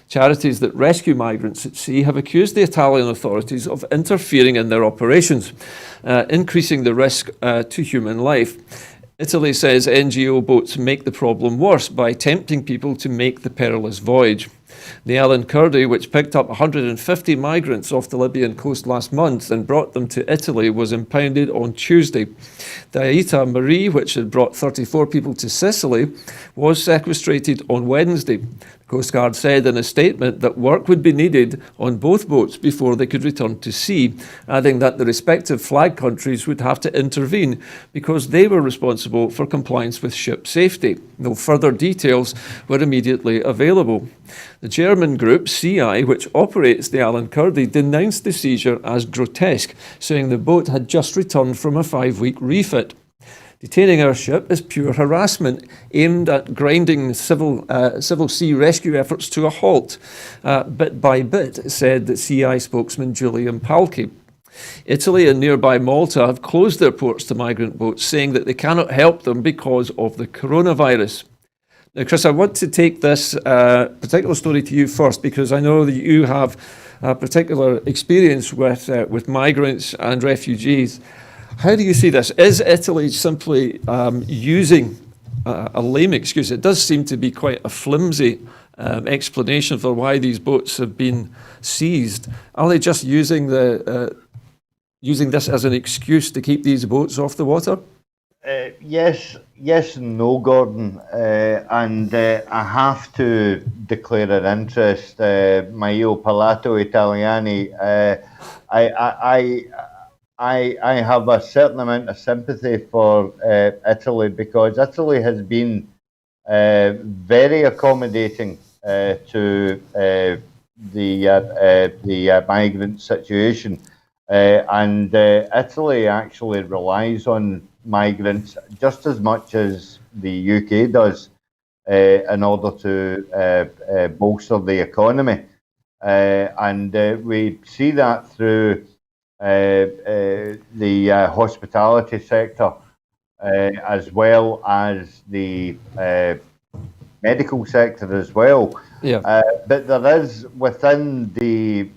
Charities that rescue migrants at sea have accused the Italian authorities of interfering in their operations, increasing the risk to human life. Italy says NGO boats make the problem worse by tempting people to make the perilous voyage. The Alan Kurdi, which picked up 150 migrants off the Libyan coast last month and brought them to Italy, was impounded on Tuesday. The Aita Marie, which had brought 34 people to Sicily, was sequestrated on Wednesday. The Coast Guard said in a statement that work would be needed on both boats before they could return to sea, adding that the respective flag countries would have to intervene because they were responsible for compliance with ship safety. No further details were immediately available. The German group CI, which operates the Alan Kurdi, denounced the seizure as grotesque, saying the boat had just returned from a 5-week refit. Detaining our ship is pure harassment aimed at grinding civil sea rescue efforts to a halt, bit by bit, said the CI spokesman Julian Palki. Italy and nearby Malta have closed their ports to migrant boats, saying that they cannot help them because of the coronavirus. Now, Chris, I want to take this particular story to you first, because I know that you have a particular experience with migrants and refugees. How do you see this? Is Italy simply using a lame excuse? It does seem to be quite a flimsy explanation for why these boats have been seized. Are they just using this as an excuse to keep these boats off the water? Yes and no, Gordon. And I have to declare an interest. Mio Palato Italiani. I have a certain amount of sympathy for Italy, because Italy has been very accommodating to the migrant situation, and Italy actually relies on migrants just as much as the UK does in order to bolster the economy, and we see that through the hospitality sector, as well as the medical sector as well. Yeah. But there is, within the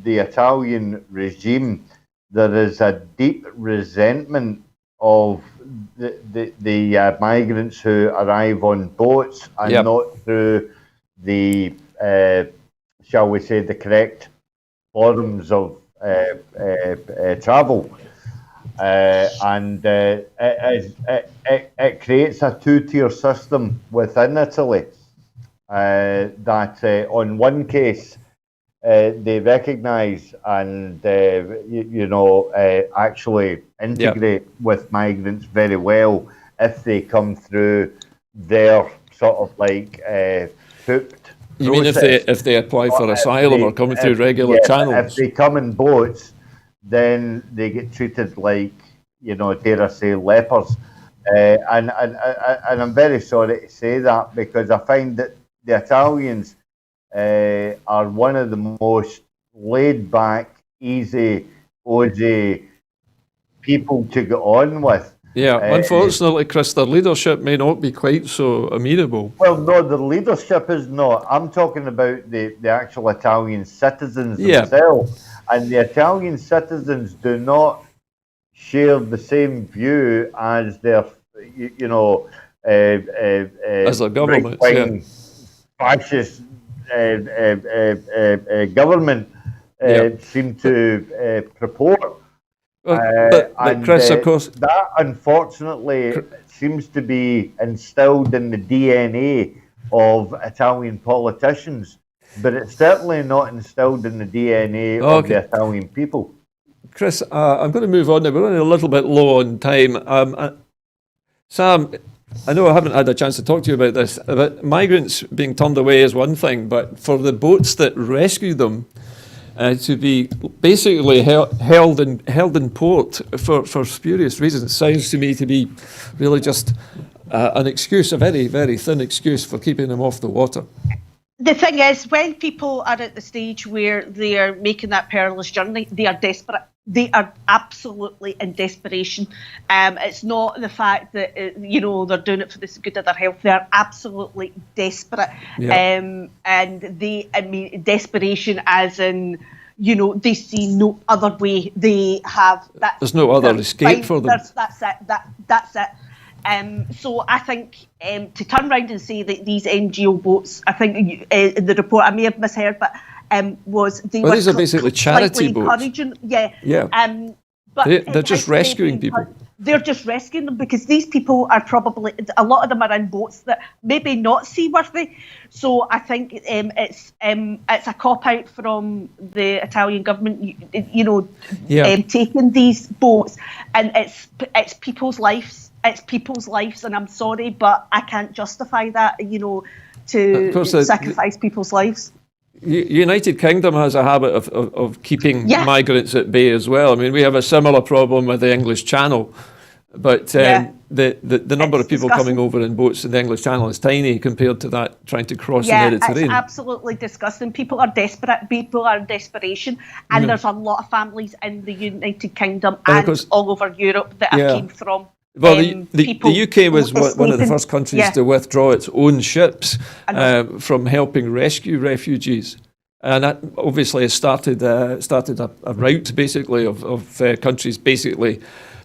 Italian regime, there is a deep resentment of the migrants who arrive on boats and not through the, shall we say, the correct forms of travel. And it creates a two-tier system within Italy, that on one case they recognise and actually integrate with migrants very well if they come through their sort of like hooped. You mean if they apply for asylum or coming through regular channels? If they come in boats, then they get treated like, dare I say, lepers. And I'm very sorry to say that, because I find that the Italians are one of the most laid back, easy, people to get on with. Yeah, unfortunately, Chris, their leadership may not be quite so amenable. Well, no, the leadership is not. I'm talking about the actual Italian citizens themselves. And the Italian citizens do not share the same view as their, as their government, fascist government seem to purport. But Chris, of course, that unfortunately seems to be instilled in the DNA of Italian politicians, but it's certainly not instilled in the DNA of the Italian people. Chris, I'm going to move on now. We're running a little bit low on time. Sam, I know I haven't had a chance to talk to you about this, but migrants being turned away is one thing, but for the boats that rescue them, to be basically held in port for spurious reasons sounds to me to be really just an excuse, a very, very thin excuse for keeping them off the water. The thing is, when people are at the stage where they are making that perilous journey, they are desperate. They are absolutely in desperation. It's not the fact that they're doing it for the good of their health. They are absolutely desperate, and desperation as in they see no other way. They have that. There's no other escape for them. That's it. So I think to turn around and say that these NGO boats, I think in the report I may have misheard, but these are basically charity boats. But they're just rescuing people. They're just rescuing them because these people are probably, a lot of them are in boats that maybe not seaworthy. So I think it's a cop out from the Italian government, taking these boats, and it's people's lives. It's people's lives, and I'm sorry, but I can't justify that. To sacrifice people's lives. United Kingdom has a habit of keeping migrants at bay as well. I mean, we have a similar problem with the English Channel, but the number of people coming over in boats in the English Channel is tiny compared to that trying to cross the Mediterranean. It's absolutely disgusting. People are desperate. People are in desperation, and there's a lot of families in the United Kingdom and all over Europe that have came from Well, the people UK was one of the escaping. first countries Yeah. to withdraw its own ships I know. from helping rescue refugees. And that obviously has started a route, basically, of countries basically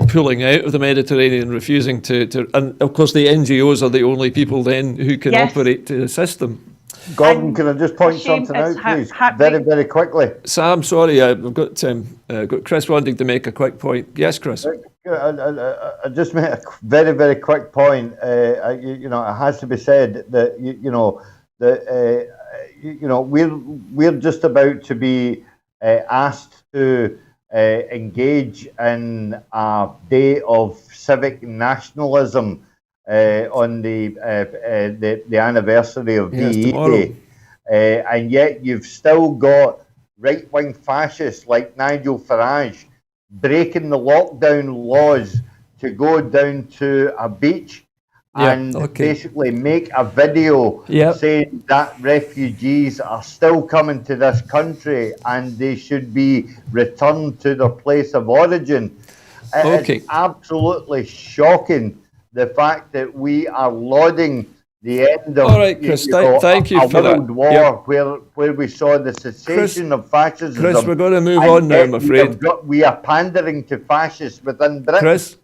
pulling out of the Mediterranean, refusing to. And of course, the NGOs are the only people then who can Yes. operate to assist them. Gordon, And can I just point a shame something out, it's please? happening. Very, very quickly. Sam, sorry, I've got Chris wanting to make a quick point. Yes, Chris. I just made a very, very quick point. You know, it has to be said that we're just about to be asked to engage in a day of civic nationalism on the anniversary of Yes, DE tomorrow. Day, and yet you've still got right-wing fascists like Nigel Farage breaking the lockdown laws to go down to a beach and basically make a video saying that refugees are still coming to this country and they should be returned to their place of origin. It's absolutely shocking, the fact that we are lauding the end of Chris, thank you for a world that. war where we saw the cessation of fascism. Chris, we're going to move on now, I'm afraid. We are pandering to fascists within Britain. Chris?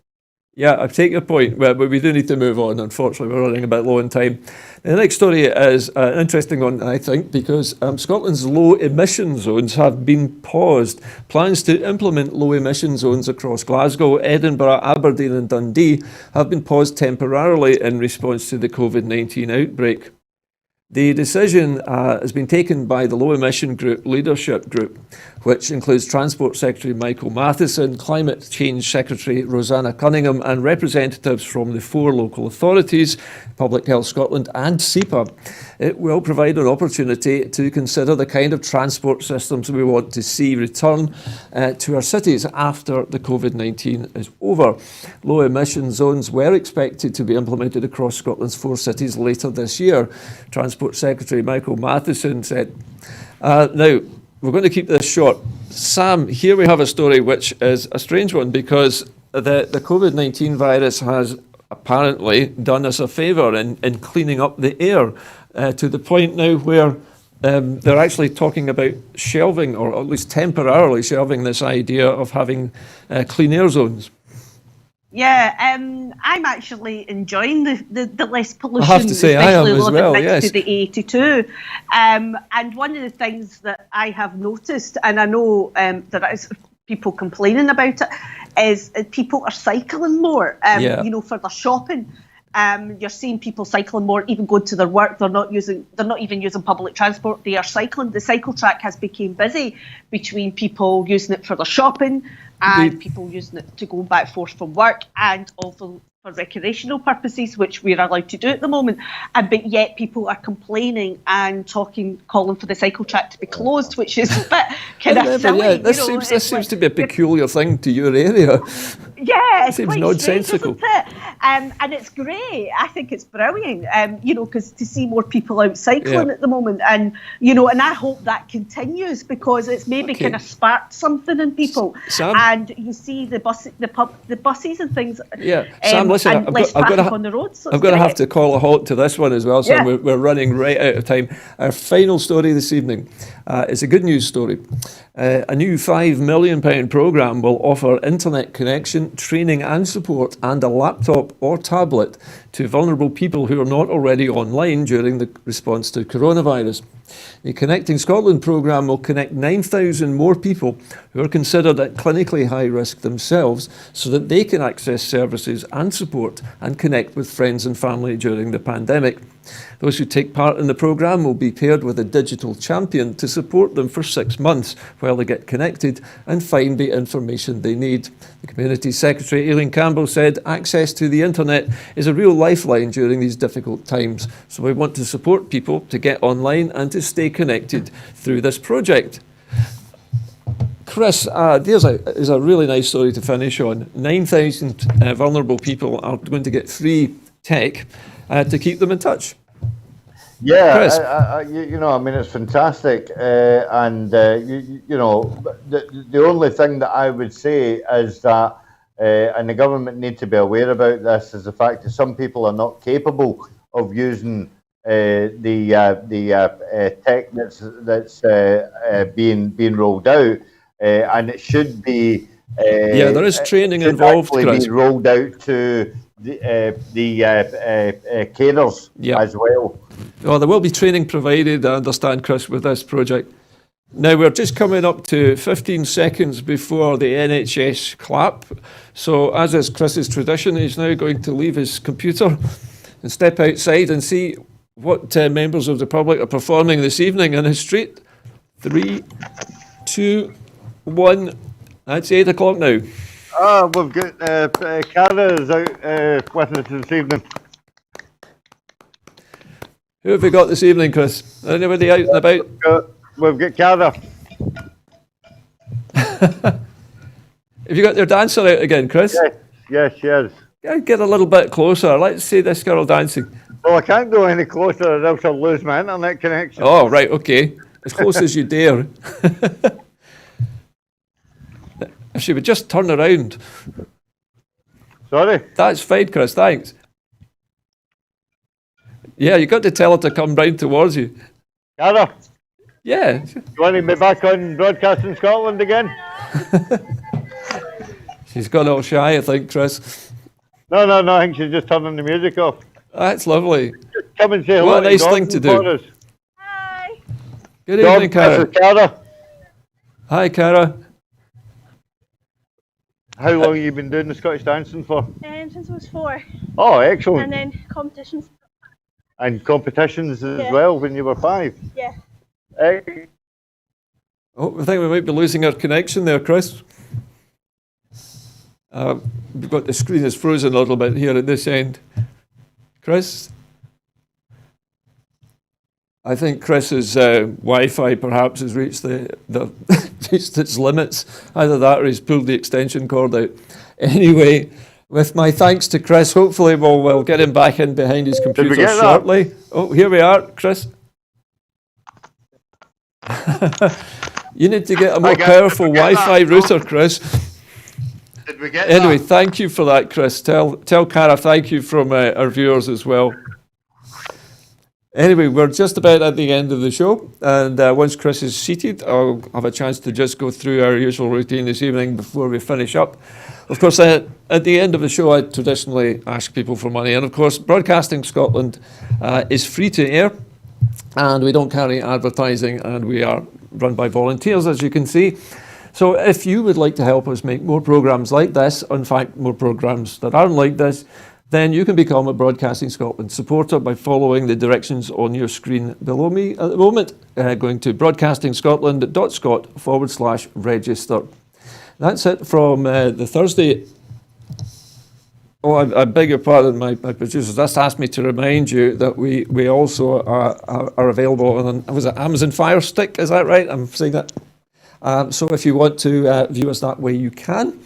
Yeah, I take your point, but we do need to move on. Unfortunately, we're running a bit low on time. The next story is an interesting one, I think, because Scotland's low emission zones have been paused. Plans to implement low emission zones across Glasgow, Edinburgh, Aberdeen and Dundee have been paused temporarily in response to the COVID-19 outbreak. The decision has been taken by the Low Emission Group Leadership Group, which includes Transport Secretary Michael Matheson, Climate Change Secretary Rosanna Cunningham and representatives from the 4 local authorities, Public Health Scotland and SEPA. It will provide an opportunity to consider the kind of transport systems we want to see return to our cities after the COVID-19 is over. Low emission zones were expected to be implemented across Scotland's 4 cities later this year. Transport Secretary Michael Matheson said, now, we're going to keep this short. Sam, here we have a story which is a strange one because the COVID-19 virus has apparently done us a favour in cleaning up the air to the point now where they're actually talking about shelving, or at least temporarily shelving, this idea of having clean air zones. Yeah, I'm actually enjoying the less pollution. I have to say I am as well, next yes. to the A82. And one of the things that I have noticed, and I know there is people complaining about it, is people are cycling more, you know, for their shopping. You're seeing people cycling more, even going to their work. They're not even using public transport. They are cycling. The cycle track has become busy between people using it for their shopping and people using it to go back and forth from work, and also for recreational purposes, which we're allowed to do at the moment. But yet people are complaining and calling for the cycle track to be closed, which is a bit kind of silly. Yeah, this seems to be a peculiar thing to your area. Yeah, it's seems quite nonsensical. strange, isn't it? And it's great. I think it's brilliant. You know, because to see more people out cycling at the moment, and you know, and I hope that continues because it's maybe kind of sparked something in people. Sam? And you see the buses and things. Yeah, Sam, listen, and less traffic on the roads. So I'm going to have to call a halt to this one as well, Sam. We're running right out of time. Our final story this evening is a good news story. A new £5 million programme will offer internet connection, training and support, and a laptop or tablet to vulnerable people who are not already online during the response to coronavirus. The Connecting Scotland programme will connect 9,000 more people who are considered at clinically high risk themselves so that they can access services and support and connect with friends and family during the pandemic. Those who take part in the programme will be paired with a digital champion to support them for 6 months while they get connected and find the information they need. The Community Secretary, Aileen Campbell, said access to the internet is a real lifeline during these difficult times. So we want to support people to get online and to stay connected through this project. Chris, there's a really nice story to finish on. 9,000 vulnerable people are going to get free tech to keep them in touch. Yeah, you know, I mean, it's fantastic, and you know, the only thing that I would say is that and the government need to be aware about this, is the fact that some people are not capable of using the tech that's being rolled out, and it should be Yeah, there is training should involved, actually Chris. be rolled out to the carers Yeah. as well. Well, there will be training provided, I understand, Chris, with this project. Now, we're just coming up to 15 seconds before the NHS clap. So, as is Chris's tradition, he's now going to leave his computer and step outside and see what members of the public are performing this evening in his street. 3, 2, 1. It's 8 o'clock now. We've got Cara is out with us this evening. Who have we got this evening, Chris? Anybody out and about? We've got Cara. Have you got your dancer out again, Chris? Yes, she is. Get a little bit closer. Let's see this girl dancing. Well, I can't go any closer or else I'll lose my internet connection. Oh, right, okay. As close as you dare. If she would just turn around. Sorry? That's fine, Chris, thanks. Yeah, you got to tell her to come round towards you. Cara, Yeah. you want to be back on Broadcasting Scotland again? She's gone all shy, I think, Chris. No, I think she's just turning the music off. That's lovely. Just come and say hello. What a nice Gordon thing to do. for us. Hi. Good Gordon, evening, Cara. this is Cara. Hi, Cara. How long have you been doing the Scottish dancing for? Since I was 4, Oh, excellent. and then competitions. And competitions as Yeah. well when you were 5. Yeah. Oh, I think we might be losing our connection there, Chris. We've got the screen is frozen a little bit here at this end. Chris? I think Chris's Wi-Fi perhaps has reached reached its limits. Either that or he's pulled the extension cord out. Anyway, with my thanks to Chris, hopefully we'll get him back in behind his computer get that? shortly. Oh, here we are, Chris. You need to get a more powerful Wi-Fi router, Chris. Did we get Anyway, that? thank you for that, Chris. Tell Cara thank you from our viewers as well. Anyway, we're just about at the end of the show, and once Chris is seated, I'll have a chance to just go through our usual routine this evening before we finish up. Of course, at the end of the show, I traditionally ask people for money, and of course, Broadcasting Scotland is free to air, and we don't carry advertising, and we are run by volunteers, as you can see. So if you would like to help us make more programmes like this, in fact, more programmes that aren't like this, then you can become a Broadcasting Scotland supporter by following the directions on your screen below me at the moment, going to broadcastingscotland.scot/register. That's it from the Thursday. Oh, I beg your pardon, my producers just asked me to remind you that we also are available on, was it Amazon Fire Stick, is that right? I'm saying that. So if you want to view us that way, you can.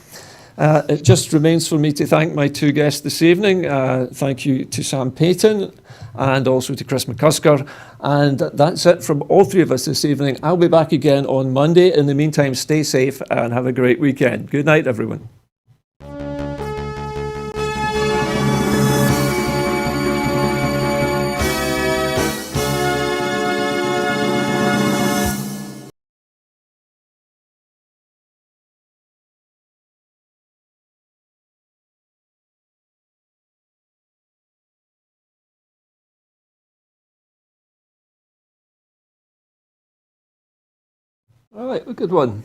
It just remains for me to thank my two guests this evening. Thank you to Sam Paton and also to Chris McCusker. And that's it from all three of us this evening. I'll be back again on Monday. In the meantime, stay safe and have a great weekend. Good night, everyone. All right, a good one.